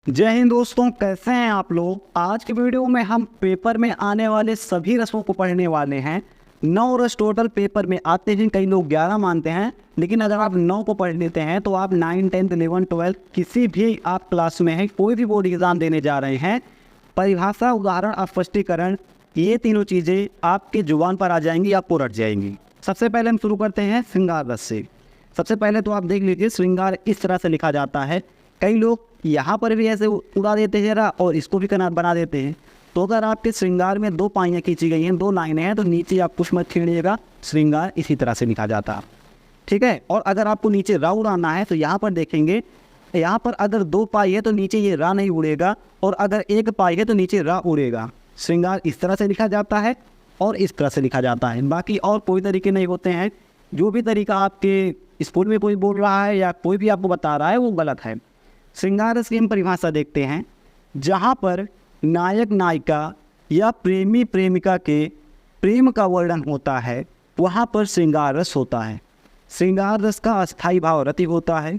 जय हिंद दोस्तों, कैसे हैं आप लोग। आज के वीडियो में हम पेपर में आने वाले सभी रसों को पढ़ने वाले हैं। 9 रस टोटल पेपर में आते हैं, कई लोग 11 मानते हैं, लेकिन अगर आप 9 को पढ़ लेते हैं तो आप 9, 10, 11, 12 किसी भी आप क्लास में हैं, कोई भी बोर्ड एग्जाम देने जा रहे हैं, परिभाषा, उदाहरण, स्पष्टीकरण, ये तीनों चीज़ें आपके जुबान पर आ जाएंगी, आपको रट जाएंगी। सबसे पहले हम शुरू करते हैं श्रृंगार रस से। सबसे पहले तो आप देख लीजिए, श्रृंगार इस तरह से लिखा जाता है। कई लोग यहाँ पर भी ऐसे उड़ा देते हैं जरा और इसको भी कनात बना देते हैं। तो अगर आपके श्रृंगार में 2 पाइयाँ खींची गई हैं, 2 लाइनें हैं, तो नीचे आप कुछ मत छेड़िएगा, श्रृंगार इसी तरह से लिखा जाता है, ठीक है। और अगर आपको नीचे रा उड़ाना है तो यहाँ पर देखेंगे, यहाँ पर अगर 2 पाई है तो नीचे ये रा नहीं उड़ेगा, और अगर 1 पाई है तो नीचे रा उड़ेगा। श्रृंगार इस तरह से लिखा जाता है और इस तरह से लिखा जाता है, बाकी और कोई तरीके नहीं होते हैं। जो भी तरीका आपके स्कूल में कोई बोल रहा है या कोई भी आपको बता रहा है वो गलत है। श्रृंगार रस की हम परिभाषा देखते हैं। जहाँ पर नायक नायिका या प्रेमी प्रेमिका के प्रेम का वर्णन होता है, वहाँ पर श्रृंगार रस होता है। श्रृंगार रस का अस्थायी भाव रति होता है।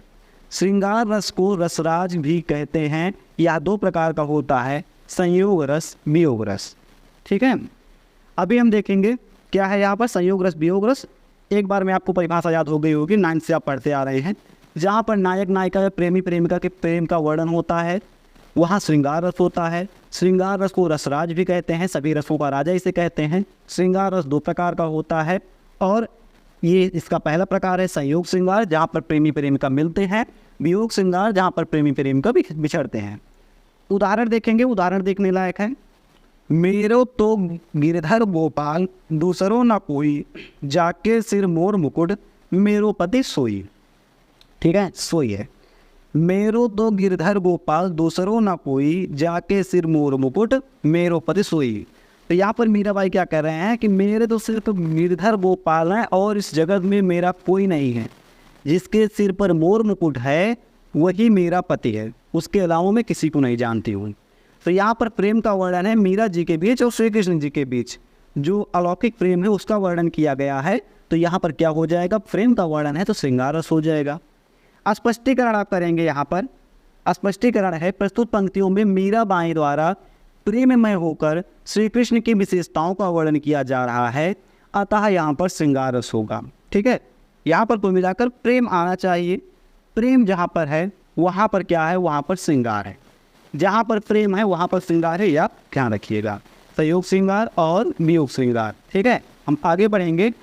श्रृंगार रस को रसराज भी कहते हैं। यह 2 प्रकार का होता है, संयोग रस, वियोग रस, ठीक है। अभी हम देखेंगे क्या है यहाँ पर संयोग रस, वियोग रस। एक बार में आपको परिभाषा याद हो गई होगी, 9 से आप पढ़ते आ रहे हैं। जहाँ पर नायक नायिका या प्रेमी प्रेमिका के प्रेम का वर्णन होता है, वहाँ श्रृंगार रस होता है। श्रृंगार रस को रसराज भी कहते हैं, सभी रसों का राजा इसे कहते हैं। श्रृंगार रस 2 प्रकार का होता है, और ये इसका पहला प्रकार है संयोग श्रृंगार, जहाँ पर प्रेमी प्रेमिका मिलते हैं। वियोग श्रृंगार, जहाँ पर प्रेमी प्रेमिका भी बिछड़ते हैं। उदाहरण देखेंगे, उदाहरण देखने लायक है। मेरो तो गिरधर गोपाल, दूसरो न कोई, जाके सिर मोर मुकुट, मेरो पति सोई, ठीक है, सोई है। मेरो तो गिरधर गोपाल, दूसरो न कोई, जाके सिर मोर मुकुट, मेरो पति सोई। तो यहाँ पर मीरा बाई क्या कह रहे हैं कि मेरे तो सिर्फ गिरधर गोपाल हैं और इस जगत में मेरा कोई नहीं है। जिसके सिर पर मोर मुकुट है वही मेरा पति है, उसके अलावा मैं किसी को नहीं जानती हूँ। तो यहाँ पर प्रेम का वर्णन है मीरा जी के बीच और श्री कृष्ण जी के बीच, जो अलौकिक प्रेम है उसका वर्णन किया गया है। तो यहाँ पर क्या हो जाएगा, प्रेम का वर्णन है तो श्रृंगार रस हो जाएगा। स्पष्टीकरण आप करेंगे, यहाँ पर स्पष्टीकरण है, प्रस्तुत पंक्तियों में मीरा बाई द्वारा प्रेममय होकर श्री कृष्ण की विशेषताओं का वर्णन किया जा रहा है, अतः यहाँ पर श्रृंगार रस होगा, ठीक है। यहाँ पर कुल मिलाकर प्रेम आना चाहिए। प्रेम जहाँ पर है वहाँ पर क्या है, वहाँ पर श्रृंगार है। जहाँ पर प्रेम है वहाँ पर श्रृंगार है, यह ध्यान रखिएगा। संयोग श्रृंगार और वियोग श्रृंगार, ठीक है। हम आगे बढ़ेंगे।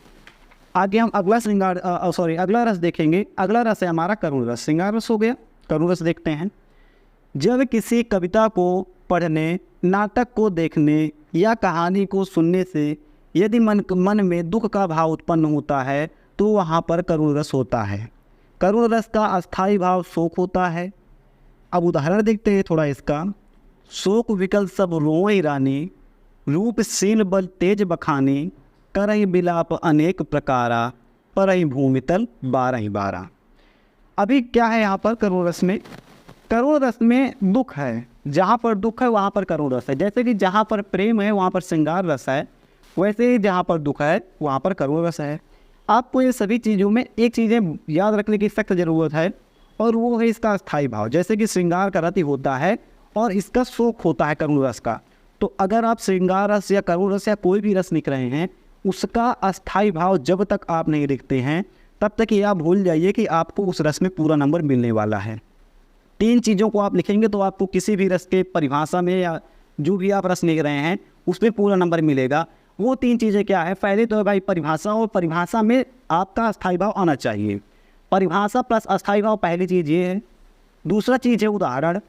आगे हम अगला श्रृंगार अगला रस देखेंगे। अगला रस है हमारा करुण रस। श्रृंगार रस हो गया, करुण रस देखते हैं। जब किसी कविता को पढ़ने, नाटक को देखने या कहानी को सुनने से यदि मन में दुख का भाव उत्पन्न होता है तो वहाँ पर करुण रस होता है। करुण रस का अस्थायी भाव शोक होता है। अब उदाहरण देखते हैं थोड़ा इसका। शोक विकल सब रोई रानी, रूप सीन बल तेज बखानी, करई बिलाप अनेक प्रकारा, परई भूमितल 12 अभी क्या है यहाँ पर करुण रस में, करुण रस में दुख है। जहाँ पर दुख है वहाँ पर करुण रस है। जैसे कि जहाँ पर प्रेम है वहाँ पर श्रृंगार रस है, वैसे ही जहाँ पर दुख है वहाँ पर करुण रस है। आपको ये सभी चीज़ों में एक चीज़ें याद रखने की सख्त ज़रूरत है, और वो है इसका अस्थायी भाव। जैसे कि श्रृंगार का रति होता है और इसका शोक होता है करुण रस का। तो अगर आप श्रृंगार रस या करुण रस या कोई भी रस लिख रहे हैं, उसका अस्थायी भाव जब तक आप नहीं लिखते हैं तब तक ये आप भूल जाइए कि आपको उस रस में पूरा नंबर मिलने वाला है। 3 चीज़ों को आप लिखेंगे तो आपको किसी भी रस के परिभाषा में या जो भी आप रस लिख रहे हैं उसमें पूरा नंबर मिलेगा। वो 3 चीज़ें क्या है, पहले तो भाई परिभाषा, और परिभाषा में आपका अस्थायी भाव आना चाहिए। परिभाषा प्लस अस्थायी भाव पहली चीज़ ये है। दूसरा चीज़ है उदाहरण,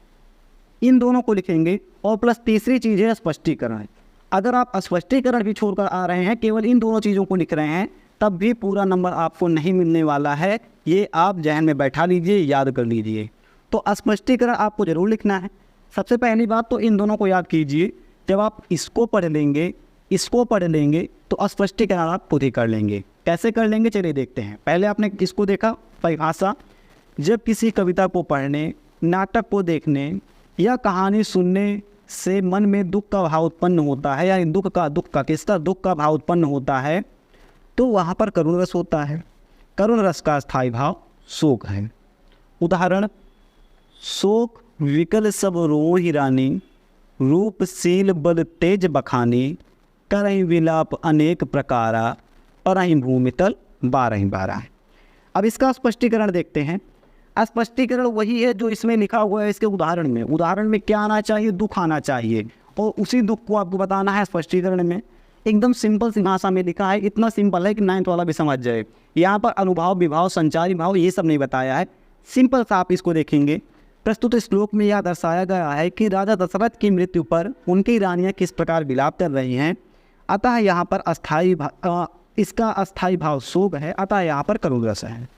इन दोनों को लिखेंगे, और प्लस तीसरी चीज़ है स्पष्टीकरण। अगर आप स्पष्टीकरण भी छोड़कर आ रहे हैं, केवल इन दोनों चीज़ों को लिख रहे हैं, तब भी पूरा नंबर आपको नहीं मिलने वाला है। ये आप जहन में बैठा लीजिए, याद कर लीजिए। तो स्पष्टीकरण आपको ज़रूर लिखना है। सबसे पहली बात तो इन दोनों को याद कीजिए। जब आप इसको पढ़ लेंगे, इसको पढ़ लेंगे, तो स्पष्टीकरण आप खुद ही कर लेंगे। कैसे कर लेंगे चलिए देखते हैं। पहले आपने इसको देखा, परिभाषा। जब किसी कविता को पढ़ने, नाटक को देखने या कहानी सुनने से मन में दुख का भाव उत्पन्न होता है, या दुख का भाव उत्पन्न होता है, तो वहाँ पर करुण रस होता है। करुण रस का स्थायी भाव शोक है। उदाहरण, शोक विकल सब रोहि रानी, रूपशील बल तेज बखानी, करहीं विलाप अनेक प्रकारा, परहीं भूमि तल बारहीं बारा। अब इसका स्पष्टीकरण देखते हैं। स्पष्टीकरण वही है जो इसमें लिखा हुआ है इसके उदाहरण में। उदाहरण में क्या आना चाहिए? दुख आना चाहिए, और उसी दुख को आपको बताना है स्पष्टीकरण में। एकदम सिंपल सी भाषा में लिखा है, इतना सिंपल है कि 9th वाला भी समझ जाए। यहाँ पर अनुभाव, विभाव, संचारी भाव ये सब नहीं बताया है, सिंपल सा आप इसको देखेंगे। प्रस्तुत श्लोक में यह दर्शाया गया है कि राजा दशरथ की मृत्यु पर उनकी रानियाँ किस प्रकार विलाप कर रही हैं। अतः यहाँ पर इसका अस्थायी भाव शोक है, अतः यहाँ पर करुण रस है।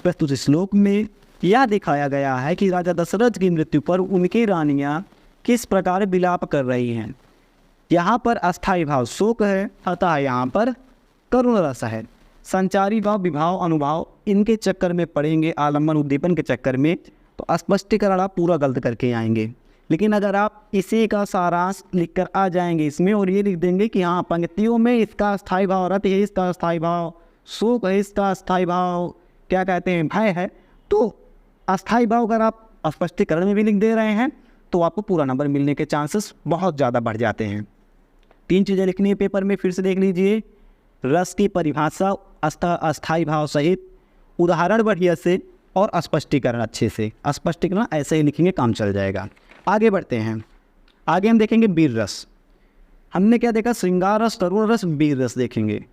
प्रस्तुत श्लोक में यह दिखाया गया है कि राजा दशरथ की मृत्यु पर उनकी रानियाँ किस प्रकार विलाप कर रही हैं। यहाँ पर अस्थायी भाव शोक है, अतः यहाँ पर करुण रस है। संचारी भाव, विभाव, अनुभाव इनके चक्कर में पड़ेंगे, आलम्बन उद्दीपन के चक्कर में, तो स्पष्टीकरण आप पूरा गलत करके आएंगे। लेकिन अगर आप इसी का सारांश लिखकर आ जाएंगे इसमें और ये लिख देंगे कि हाँ पंक्तियों में इसका अस्थायी भाव रत है, इसका अस्थायी भाव शोक है, इसका अस्थायी भाव क्या कहते हैं भय है, तो अस्थायी भाव अगर आप स्पष्टीकरण में भी लिख दे रहे हैं तो आपको पूरा नंबर मिलने के चांसेस बहुत ज़्यादा बढ़ जाते हैं। 3 चीज़ें लिखनी है पेपर में, फिर से देख लीजिए। रस की परिभाषा अस्थायी भाव सहित, उदाहरण बढ़िया से, और स्पष्टीकरण अच्छे से। स्पष्टीकरण ऐसे ही लिखेंगे, काम चल जाएगा। आगे बढ़ते हैं। आगे हम देखेंगे वीर रस। हमने क्या देखा? श्रृंगार रस, करुण रस, वीर रस देखेंगे।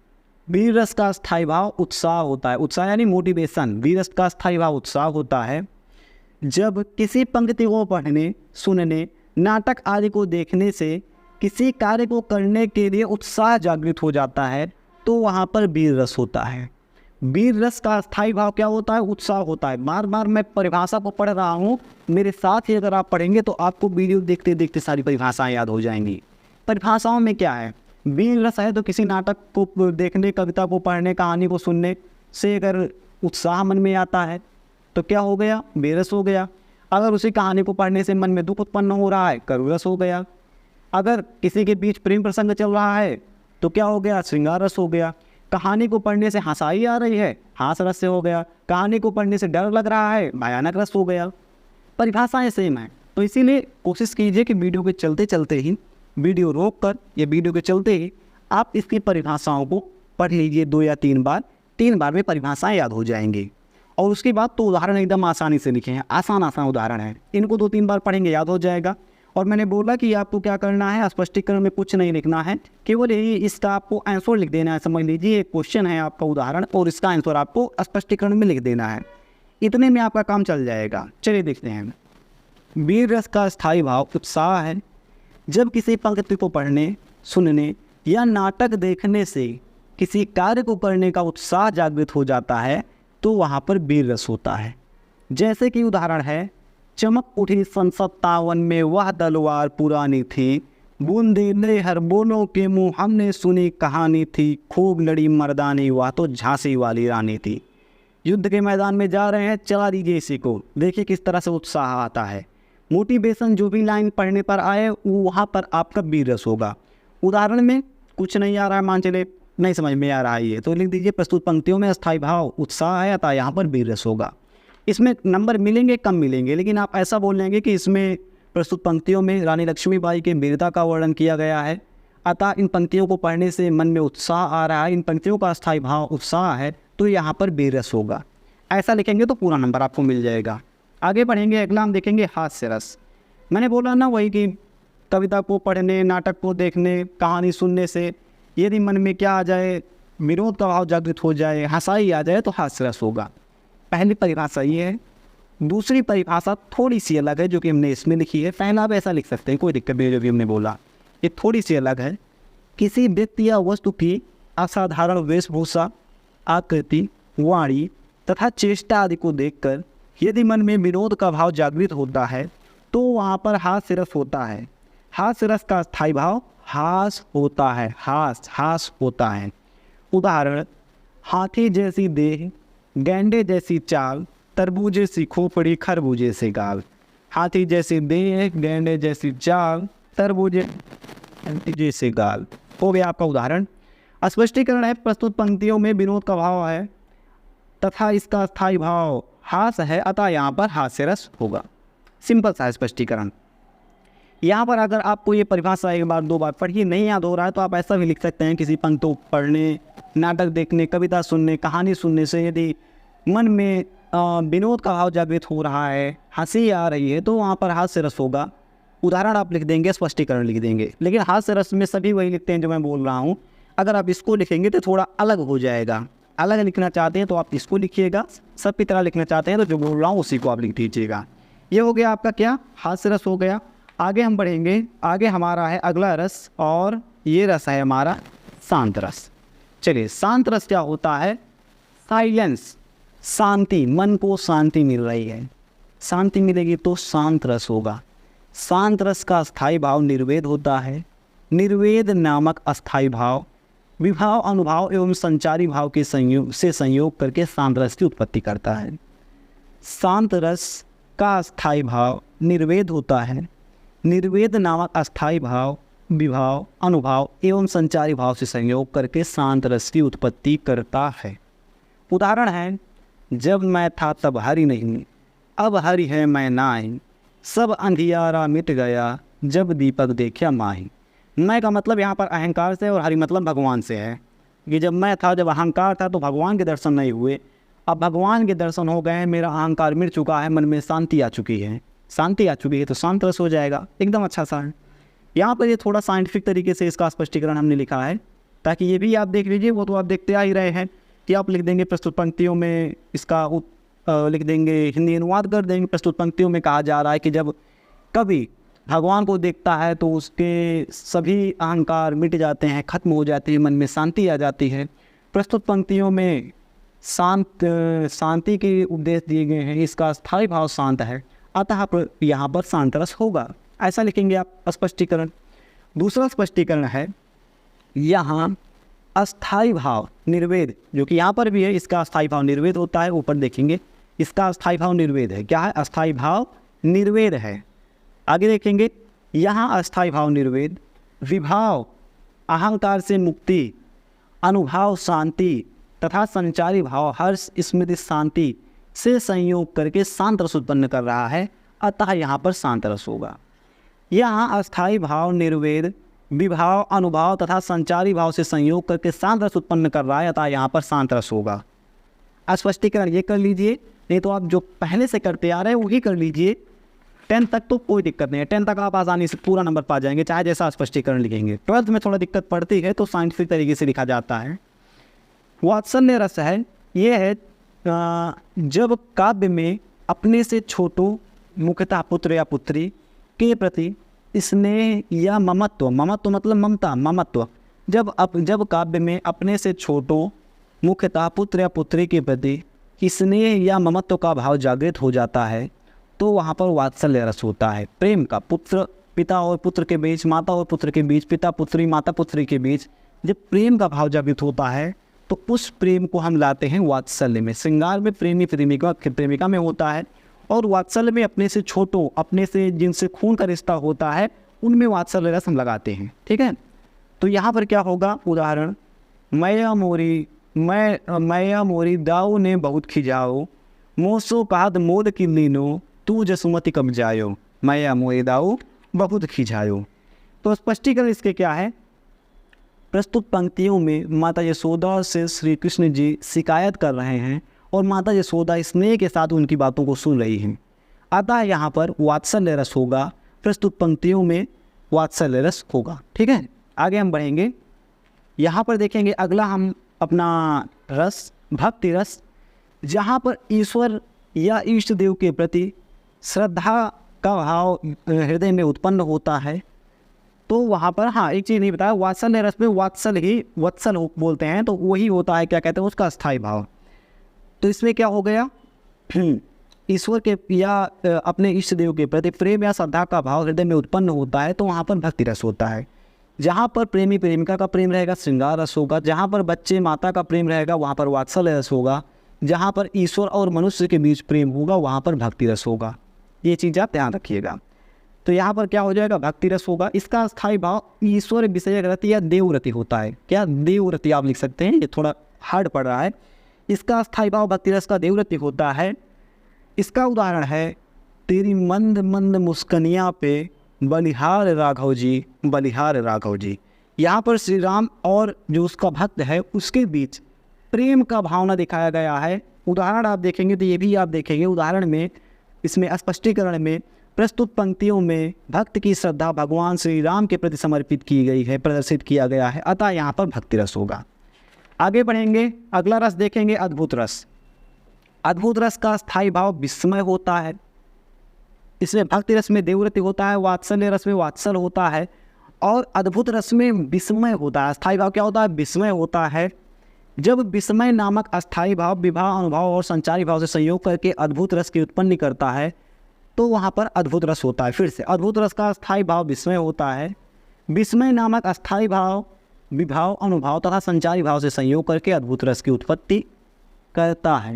वीर रस का स्थायी भाव उत्साह होता है, उत्साह यानी मोटिवेशन। वीर रस का स्थायी भाव उत्साह होता है जब किसी पंक्ति को पढ़ने, सुनने, नाटक आदि को देखने से किसी कार्य को करने के लिए उत्साह जागृत हो जाता है, तो वहाँ पर वीर रस होता है। वीर रस का स्थायी भाव क्या होता है? उत्साह होता है। बार बार मैं परिभाषा को पढ़ रहा हूँ, मेरे साथ ही अगर आप पढ़ेंगे तो आपको वीडियो देखते देखते सारी परिभाषाएं याद हो जाएंगी। परिभाषाओं में क्या है? वीर रस है तो किसी नाटक को देखने, कविता को पढ़ने, कहानी को सुनने से अगर उत्साह मन में आता है तो क्या हो गया? वीर रस हो गया। अगर उसी कहानी को पढ़ने से मन में दुख उत्पन्न हो रहा है, करुण रस हो गया। अगर किसी के बीच प्रेम प्रसंग चल रहा है तो क्या हो गया? श्रृंगार रस हो गया। कहानी को पढ़ने से हंसाई आ रही है, हास रस से हो गया। कहानी को पढ़ने से डर लग रहा है, भयानक रस हो गया। परिभाषाएं सेम है, तो इसीलिए कोशिश कीजिए कि वीडियो के चलते चलते ही, वीडियो रोक कर या वीडियो के चलते ही आप इसकी परिभाषाओं को पढ़ लीजिए 2 या 3 बार। 3 बार में परिभाषाएं याद हो जाएंगी। और उसके बाद तो उदाहरण एकदम आसानी से लिखे हैं, आसान उदाहरण है, इनको 2-3 बार पढ़ेंगे याद हो जाएगा। और मैंने बोला कि आपको क्या करना है, स्पष्टीकरण में कुछ नहीं लिखना है, केवल यही इसका आपको आंसर लिख देना है। समझ लीजिए एक क्वेश्चन है आपका उदाहरण, और इसका आंसर आपको स्पष्टीकरण में लिख देना है। इतने में आपका काम चल जाएगा। चलिए देखते हैं। वीर रस का स्थायी भाव उत्साह है जब किसी पंक्ति को पढ़ने, सुनने या नाटक देखने से किसी कार्य को करने का उत्साह जागृत हो जाता है, तो वहाँ पर वीर रस होता है। जैसे कि उदाहरण है, चमक उठी सन 57 में वह तलवार पुरानी थी, बूंदे ले हर बोलों के मुँह हमने सुनी कहानी थी, खूब लड़ी मर्दानी वह तो झांसी वाली रानी थी। युद्ध के मैदान में जा रहे हैं, चला दीजिए इसी को। देखिए किस तरह से उत्साह आता है। मोटिवेशन जो भी लाइन पढ़ने पर आए वहाँ पर आपका वीर रस होगा। उदाहरण में कुछ नहीं आ रहा है, मान चले नहीं समझ में आ रहा है ये, तो लिख दीजिए प्रस्तुत पंक्तियों में अस्थायी भाव उत्साह है, अतः यहाँ पर वीर रस होगा। इसमें नंबर मिलेंगे, कम मिलेंगे, लेकिन आप ऐसा बोल लेंगे कि इसमें प्रस्तुत पंक्तियों में रानी लक्ष्मीबाई के वीरता का वर्णन किया गया है, अतः इन पंक्तियों को पढ़ने से मन में उत्साह आ रहा है, इन पंक्तियों का अस्थायी भाव उत्साह है, तो यहाँ पर वीर रस होगा। ऐसा लिखेंगे तो पूरा नंबर आपको मिल जाएगा। आगे बढ़ेंगे, अगला हम देखेंगे हास्य रस। मैंने बोला ना वही कि कविता को पढ़ने, नाटक को देखने, कहानी सुनने से यदि मन में क्या आ जाए, विरोध का भाव जागृत हो जाए, हंसाई आ जाए, तो हास्य रस होगा। पहली परिभाषा ये है। दूसरी परिभाषा थोड़ी सी अलग है जो कि हमने इसमें लिखी है। पहला आप ऐसा लिख सकते हैं, कोई दिक्कत नहीं, जो भी हमने बोला ये थोड़ी सी अलग है। किसी व्यक्ति या वस्तु की असाधारण वेशभूषा, आकृति, वाणी तथा चेष्टा आदि को देखकर यदि मन में विनोद का भाव जागृत होता है, तो वहाँ पर हास्य रस होता है। हास्य रस का स्थायी भाव हास होता है, हास होता है। उदाहरण, हाथी जैसी देह, गैंडे जैसी चाल, तरबूजे सी खोपड़ी, खरबूजे से गाल। हाथी जैसी देह, गैंडे जैसी चाल, तरबूजे जैसे गाल हो गया आपका उदाहरण। स्पष्टीकरण है, प्रस्तुत पंक्तियों में विनोद का भाव है तथा इसका स्थायी भाव हास है, अतः यहाँ पर हास्य रस होगा। सिंपल सा स्पष्टीकरण। यहाँ पर अगर आपको ये परिभाषा एक बार दो बार पढ़िए नहीं याद हो रहा है तो आप ऐसा भी लिख सकते हैं, किसी पंक्तों पढ़ने, नाटक देखने, कविता सुनने, कहानी सुनने से यदि मन में विनोद का भाव जागृत हो रहा है, हंसी आ रही है, तो वहाँ पर हास्य रस होगा। उदाहरण आप लिख देंगे, स्पष्टीकरण लिख देंगे, लेकिन हास्य रस में सभी वही लिखते हैं जो मैं बोल रहा हूँ। अगर आप इसको लिखेंगे तो थोड़ा अलग हो जाएगा। अलग लिखना चाहते हैं तो आप इसको लिखिएगा, सब की तरह लिखना चाहते हैं तो जो बोल रहा हूँ उसी को आप लिख दीजिएगा। ये हो गया आपका क्या, हास्य रस हो गया। आगे हम बढ़ेंगे, आगे हमारा है अगला रस, और ये रस है हमारा शांत रस। चलिए, शांत रस क्या होता है? साइलेंस, शांति, मन को शांति मिल रही है, शांति मिलेगी तो शांत रस होगा। शांत रस का अस्थाई भाव निर्वेद होता है। निर्वेद नामक अस्थाई भाव विभाव, अनुभाव एवं संचारी भाव के संयोग करके शांत रस की उत्पत्ति करता है। शांत रस का अस्थाई भाव निर्वेद होता है। निर्वेद नामक अस्थाई भाव विभाव, अनुभाव एवं संचारी भाव से संयोग करके शांत रस की उत्पत्ति करता है। उदाहरण है, जब मैं था तब हरि नहीं, अब हरि है मैं नाहीं, सब अंधियारा मिट गया, जब दीपक देखा माही। मैं का मतलब यहाँ पर अहंकार से और हरि मतलब भगवान से है कि जब मैं था, जब अहंकार था तो भगवान के दर्शन नहीं हुए, अब भगवान के दर्शन हो गए, मेरा अहंकार मिट चुका है, मन में शांति आ चुकी है। शांति आ चुकी है तो शांत रस हो जाएगा, एकदम अच्छा सा है। यहाँ पर ये थोड़ा साइंटिफिक तरीके से इसका स्पष्टीकरण हमने लिखा है, ताकि ये भी आप देख लीजिए। वो तो आप देखते आ ही रहे हैं कि आप लिख देंगे प्रस्तुत पंक्तियों में, इसका लिख देंगे, हिंदी अनुवाद कर देंगे। प्रस्तुत पंक्तियों में कहा जा रहा है कि जब कभी भगवान को देखता है तो उसके सभी अहंकार मिट जाते हैं, खत्म हो जाते हैं, मन में शांति आ जाती है। प्रस्तुत पंक्तियों में शांति के उपदेश दिए गए हैं, इसका स्थायी भाव शांत है, अतः यहाँ पर शांत रस होगा, ऐसा लिखेंगे आप स्पष्टीकरण। दूसरा स्पष्टीकरण है, यहाँ अस्थाई भाव निर्वेद, जो कि यहाँ पर भी है, इसका अस्थाई भाव निर्वेद होता है। ऊपर देखेंगे, इसका अस्थाई भाव निर्वेद है। क्या है? अस्थाई भाव निर्वेद है। आगे देखेंगे, यहाँ अस्थाई भाव निर्वेद, विभाव अहंकार से मुक्ति, अनुभाव शांति तथा संचारी भाव हर्ष स्मृति शांति से संयोग करके शांत रस उत्पन्न कर रहा है, अतः यहाँ पर शांत रस होगा। यहाँ अस्थाई भाव निर्वेद, विभाव, अनुभाव तथा संचारी भाव से संयोग करके शांत रस उत्पन्न कर रहा है, अतः यहाँ पर शांत रस होगा। स्पष्टीकरण ये कर लीजिए, नहीं तो आप जो पहले से करते आ रहे हैं वही कर लीजिए। 10 तक तो कोई दिक्कत नहीं है, 10 तक आप आसानी से पूरा नंबर पा जाएंगे, चाहे जैसा स्पष्टीकरण लिखेंगे। 12th में थोड़ा दिक्कत पड़ती है तो साइंटिफिक तरीके से लिखा जाता है। वात्सल्य रस है, ये है जब काव्य में अपने से छोटों, मुख्यतः पुत्र या पुत्री के प्रति स्नेह या ममत्व, ममत्व मतलब ममता, ममत्व, जब काव्य में अपने से छोटों, मुख्यतः पुत्र या पुत्री के प्रति स्नेह या ममत्व का भाव जागृत हो जाता है, तो वहाँ पर वात्सल्य रस होता है। प्रेम का, पुत्र पिता और पुत्र के बीच, माता और पुत्र के बीच, पिता पुत्री माता पुत्री के बीच जब प्रेम का भाव जागृत होता है तो उस प्रेम को हम लाते हैं वात्सल्य में। श्रृंगार में प्रेमी प्रेमिका में होता है, और वात्सल्य में अपने से छोटों, अपने से जिनसे खून का रिश्ता होता है, उनमें वात्सल्य रस हम लगाते हैं। ठीक है, तो यहाँ पर क्या होगा? उदाहरण, मैया मोरी दाऊ ने बहुत खिजाओ, मोसो कहत मोद की लीनो, तू जसुमति कब जायो, मैया मोरी दाऊ बहुत खिजायो। तो स्पष्टीकरण इसके क्या है? प्रस्तुत पंक्तियों में माता यशोदा से श्री कृष्ण जी शिकायत कर रहे हैं और माता यशोदा स्नेह के साथ उनकी बातों को सुन रही हैं, अतः यहाँ पर वात्सल्य रस होगा। प्रस्तुत पंक्तियों में वात्सल्य रस होगा। ठीक है, आगे हम बढ़ेंगे। यहाँ पर देखेंगे अगला हम अपना रस भक्ति रस, जहाँ पर ईश्वर या इष्ट देव के प्रति श्रद्धा का भाव हृदय में उत्पन्न होता है, तो वहाँ पर हाँ एक चीज़ नहीं बताया, वात्सल्य रस में वत्सल बोलते हैं, तो वही होता है, क्या कहते हैं, उसका अस्थाई भाव। तो इसमें क्या हो गया? ईश्वर के या अपने इष्ट देव के प्रति प्रेम या श्रद्धा का भाव हृदय में उत्पन्न होता है, तो वहाँ पर भक्ति रस होता है। जहाँ पर प्रेमी प्रेमिका का प्रेम रहेगा श्रृंगार रस होगा, जहाँ पर बच्चे माता का प्रेम रहेगा वहाँ पर वात्सल्य रस होगा, जहाँ पर ईश्वर और मनुष्य के बीच प्रेम होगा वहाँ पर भक्ति रस होगा। ये चीज़ आप ध्यान रखिएगा। तो यहाँ पर क्या हो जाएगा? भक्ति रस होगा। इसका स्थायी भाव ईश्वर विषयक रति या देवरति होता है। क्या? देवरति आप लिख सकते हैं, ये थोड़ा हार्ड पड़ रहा है। इसका स्थायी भाव भक्ति रस का देवरति होता है। इसका उदाहरण है तेरी मंद मंद मुस्कनिया पे बलिहार राघव जी, बलिहार राघव जी। यहाँ पर श्री राम और जो उसका भक्त है उसके बीच प्रेम का भावना दिखाया गया है। उदाहरण आप देखेंगे तो ये भी आप देखेंगे उदाहरण में, इसमें स्पष्टीकरण में प्रस्तुत पंक्तियों में भक्त की श्रद्धा भगवान श्री राम के प्रति समर्पित की गई है, प्रदर्शित किया गया है, अतः यहाँ पर भक्ति रस होगा। आगे बढ़ेंगे, अगला रस देखेंगे अद्भुत रस। अद्भुत रस का स्थायी भाव विस्मय होता है। इसमें भक्ति रस में देवव्रति होता है, वात्सल्य रस में वात्सल होता है और अद्भुत रस में विस्मय होता है। स्थायी भाव क्या होता है? विस्मय होता है। जब विस्मय नामक अस्थायी भाव विभाव अनुभव और संचारी भाव से संयोग करके अद्भुत रस की उत्पत्ति करता है तो वहाँ पर अद्भुत रस होता है। फिर से अद्भुत रस का अस्थायी भाव विस्मय होता है। विस्मय नामक अस्थायी भाव विभाव अनुभव तथा संचारी भाव से संयोग करके अद्भुत रस की उत्पत्ति करता है।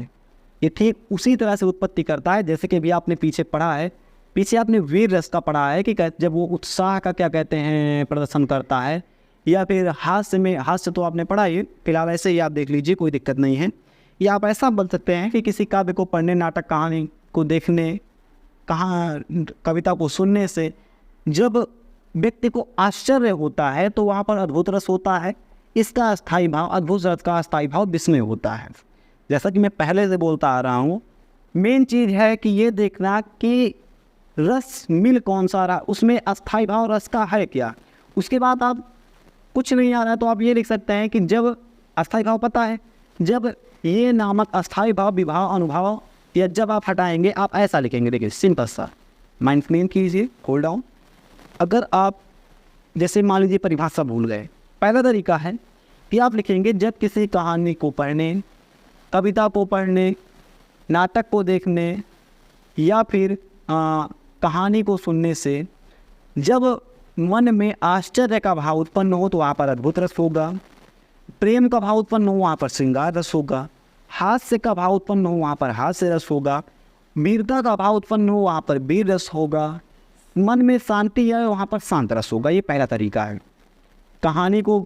ये ठीक उसी तरह से उत्पत्ति करता है जैसे कि अभी आपने पीछे पढ़ा है, पीछे आपने वीर रस का पढ़ा है कि जब वो उत्साह का क्या कहते हैं प्रदर्शन करता है, या फिर हास्य में, हास्य तो आपने पढ़ा ही, फिलहाल ऐसे ही आप देख लीजिए, कोई दिक्कत नहीं है। या आप ऐसा बोल सकते हैं कि किसी काव्य को पढ़ने, नाटक कहानी को देखने, कविता को सुनने से जब व्यक्ति को आश्चर्य होता है तो वहाँ पर अद्भुत रस होता है। इसका अस्थायी भाव, अद्भुत रस का अस्थायी भाव विस्मय होता है। जैसा कि मैं पहले से बोलता आ रहा हूँ, मेन चीज़ है कि ये देखना कि रस मिल कौन सा रहा, उसमें अस्थायी भाव रस का है क्या। उसके बाद आप कुछ नहीं आ रहा है तो आप ये लिख सकते हैं कि जब अस्थायी भाव पता है, जब ये नामक अस्थायी भाव विभाव अनुभव, या जब आप हटाएंगे आप ऐसा लिखेंगे। देखिए सिंपल सा, माइंड क्लीन कीजिए, होल्ड डाउन। अगर आप जैसे मान लीजिए परिभाषा भूल गए, पहला तरीका है कि आप लिखेंगे जब किसी कहानी को पढ़ने, कविता को पढ़ने, नाटक को देखने या फिर कहानी को सुनने से जब मन में आश्चर्य का भाव उत्पन्न हो तो वहाँ पर अद्भुत रस होगा। प्रेम का भाव उत्पन्न हो वहाँ पर श्रृंगार रस होगा। हास्य का भाव उत्पन्न हो वहाँ पर हास्य रस होगा। वीरता का भाव उत्पन्न हो वहाँ पर वीर रस होगा। मन में शांति है वहाँ पर शांत रस होगा। ये पहला तरीका है। कहानी को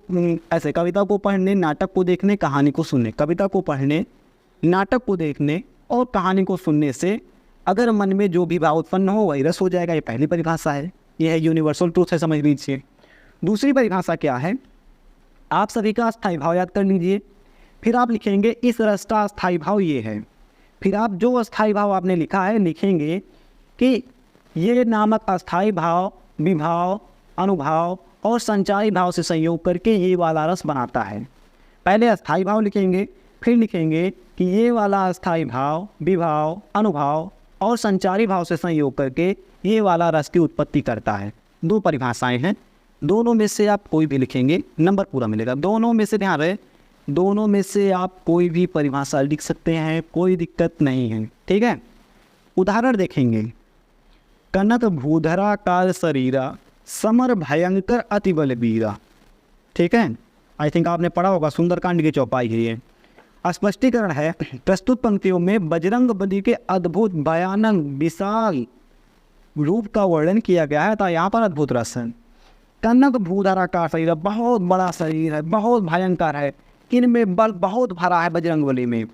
ऐसे, कविता को पढ़ने, नाटक को देखने, कहानी को सुनने, कविता को पढ़ने, नाटक को देखने और कहानी को सुनने से अगर मन में जो भी भाव उत्पन्न हो वही रस हो जाएगा। ये पहली परिभाषा है, यह है यूनिवर्सल ट्रूथ है, समझ लीजिए। दूसरी परिभाषा क्या है, आप सभी का अस्थायी भाव याद कर लीजिए। फिर आप लिखेंगे इस रस का अस्थायी भाव ये है। फिर आप जो अस्थायी भाव आपने लिखा है लिखेंगे कि ये नामक अस्थायी भाव विभाव अनुभव और संचारी भाव से संयोग करके ये वाला रस बनाता है। पहले अस्थायी भाव लिखेंगे, फिर लिखेंगे कि ये वाला अस्थायी भाव विभाव अनुभव और संचारी भाव से संयोग करके ये वाला रस की उत्पत्ति करता है। दो परिभाषाएं हैं, दोनों में से आप कोई भी लिखेंगे नंबर पूरा मिलेगा। दोनों में से ध्यान रहे, दोनों में से आप कोई भी परिभाषा लिख सकते हैं, कोई दिक्कत नहीं है, ठीक है। उदाहरण देखेंगे, कनक भूधरा काल शरीरा समर भयंकर अति बलबीरा, ठीक है। आई थिंक आपने पढ़ा होगा, सुंदरकांड की चौपाई है ये। स्पष्टीकरण है, प्रस्तुत पंक्तियों में बजरंग बली के अद्भुत भयानक विशाल रूप का वर्णन किया गया है, तो यहाँ पर अद्भुत रस है। कनक भूधरा का शरीर, बहुत बड़ा शरीर है, बहुत भयंकर है, इनमें बल बहुत भरा है बजरंग बली में।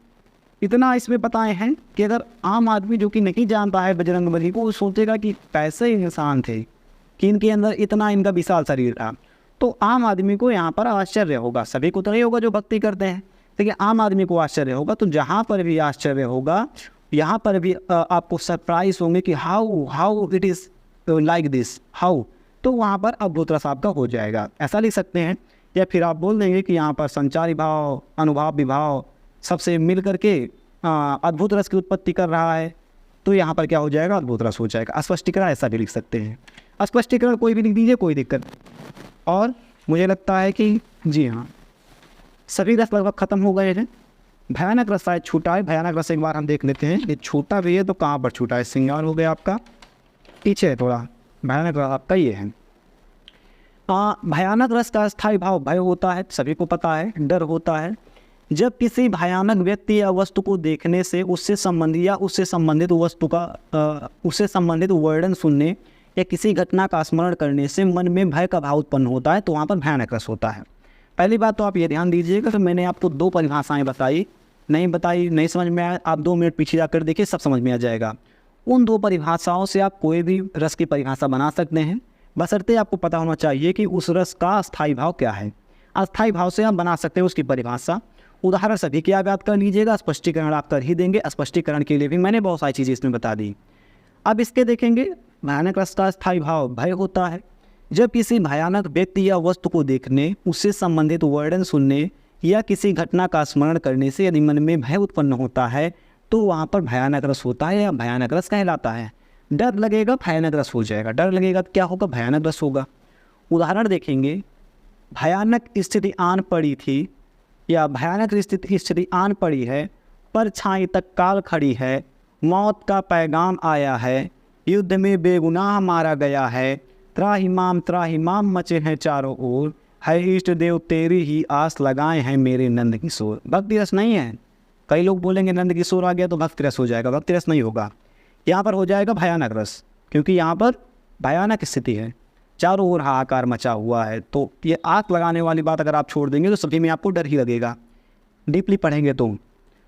इतना इसमें बताए हैं कि अगर आम आदमी जो कि नहीं जानता है बजरंग बली को, वो सोचेगा कि कैसे इंसान थे कि इनके अंदर इतना इनका विशाल शरीर था। तो आम आदमी को यहाँ पर आश्चर्य होगा, सभी को तो नहीं होगा जो भक्ति करते हैं, लेकिन आम आदमी को आश्चर्य होगा। तो जहाँ पर भी आश्चर्य होगा यहाँ पर भी आपको सरप्राइज होंगे कि how it is like this, how, तो वहाँ पर अद्भुत रस आपका हो जाएगा, ऐसा लिख सकते हैं। या फिर आप बोल देंगे कि यहाँ पर संचारी भाव अनुभव विभाव सबसे मिल करके अद्भुत रस की उत्पत्ति कर रहा है, तो यहाँ पर क्या हो जाएगा, अद्भुत रस हो जाएगा। स्पष्टीकरण ऐसा भी लिख सकते हैं, स्पष्टीकरण कोई भी लिख दीजिए, कोई दिक्कत। और मुझे लगता है कि जी हाँ, सभी रस लगभग खत्म हो गए हैं। भयानक रस शायद छूटा है, भयानक रस एक बार हम देख लेते हैं। ये छूटा भी है तो कहाँ पर छूटा है, श्रृंगार हो गया आपका, पीछे है थोड़ा, भयानक रस आपका ये है। भयानक रस का स्थायी भाव भय होता है, सभी को पता है, डर होता है। जब किसी भयानक व्यक्ति या वस्तु को देखने से उससे संबंधित या उससे संबंधित वस्तु का उससे संबंधित वर्णन सुनने या किसी घटना का स्मरण करने से मन में भय का भाव उत्पन्न होता है, तो वहाँ पर भयानक रस होता है। पहली बात तो आप ये ध्यान दीजिएगा कि मैंने आपको दो परिभाषाएं बताई, नहीं समझ में आया, आप 2 मिनट पीछे जाकर देखिए, सब समझ में आ जाएगा। उन दो परिभाषाओं से आप कोई भी रस की परिभाषा बना सकते हैं, बशर्ते आपको पता होना चाहिए कि उस रस का अस्थायी भाव क्या है। अस्थायी भाव से आप बना सकते हैं उसकी परिभाषा। उदाहरण सभी की आप याद कर लीजिएगा, स्पष्टीकरण आप कर ही देंगे। स्पष्टीकरण के लिए भी मैंने बहुत सारी चीज़ें इसमें बता दी। अब इसके देखेंगे, भयानक रस का अस्थायी भाव भय होता है। जब किसी भयानक व्यक्ति या वस्तु को देखने, उससे संबंधित वर्णन सुनने या किसी घटना का स्मरण करने से यदि मन में भय उत्पन्न होता है तो वहाँ पर भयानक रस होता है या भयानक रस कहलाता है। डर लगेगा, भयानक रस हो जाएगा। डर लगेगा तो क्या होगा, भयानक रस होगा। उदाहरण देखेंगे, भयानक स्थिति आन पड़ी थी या भयानक स्थिति आन पड़ी है, परछाई तक काल खड़ी है, मौत का पैगाम आया है, युद्ध में बेगुनाह मारा गया है, त्राहिमाम मचे हैं चारों ओर, है इष्ट देव तेरी ही आस लगाए हैं मेरे नंद किशोर। भक्ति रस नहीं है। कई लोग बोलेंगे नंद किशोर आ गया तो भक्ति रस हो जाएगा, भक्ति रस नहीं होगा। यहाँ पर हो जाएगा भयानक रस, क्योंकि यहाँ पर भयानक स्थिति है, चारों ओर हाहाकार मचा हुआ है। तो ये आग लगाने वाली बात अगर आप छोड़ देंगे तो सभी में आपको डर ही लगेगा, डीपली पढ़ेंगे तो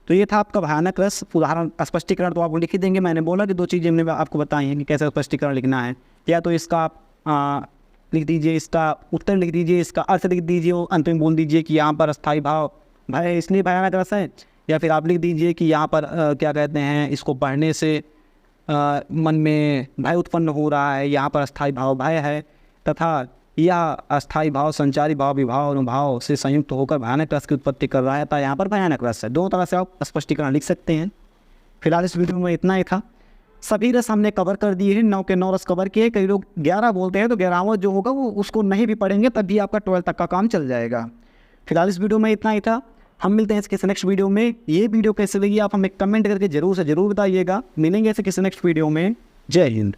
ये था आपका भयानक रस। उदाहरण स्पष्टीकरण तो आप लिख ही देंगे। मैंने बोला कि दो चीज़ें मैंने आपको बताई हैं कि कैसे स्पष्टीकरण लिखना है। या तो इसका आप लिख दीजिए, इसका उत्तर लिख दीजिए, इसका अर्थ लिख दीजिए और अंत में बोल दीजिए कि यहाँ पर अस्थायी भाव भय इसलिए भयानक रस है। या फिर आप लिख दीजिए कि यहाँ पर क्या कहते हैं, इसको पढ़ने से मन में भय उत्पन्न हो रहा है, यहाँ पर अस्थायी भाव भय है, तथा यह अस्थायी भाव संचारी भाव विभाव अनुभाव से संयुक्त होकर भयानक रस की उत्पत्ति कर रहा है, तो यहाँ पर भयानक रस है। दोनों तरह से आप स्पष्टीकरण लिख सकते हैं। फिलहाल इस वीडियो में इतना ही था। सभी रस हमने कवर कर दिए हैं, 9 के 9 रस कवर किए। कई लोग 11 बोलते हैं, तो 11वां जो होगा वो उसको नहीं भी पढ़ेंगे तब भी आपका 12 तक का काम चल जाएगा। फिलहाल इस वीडियो में इतना ही था। हम मिलते हैं इसके नेक्स्ट वीडियो में। ये वीडियो कैसे लगी आप हमें कमेंट करके जरूर से जरूर बताइएगा। मिलेंगे ऐसे किसी नेक्स्ट वीडियो में। जय हिंद।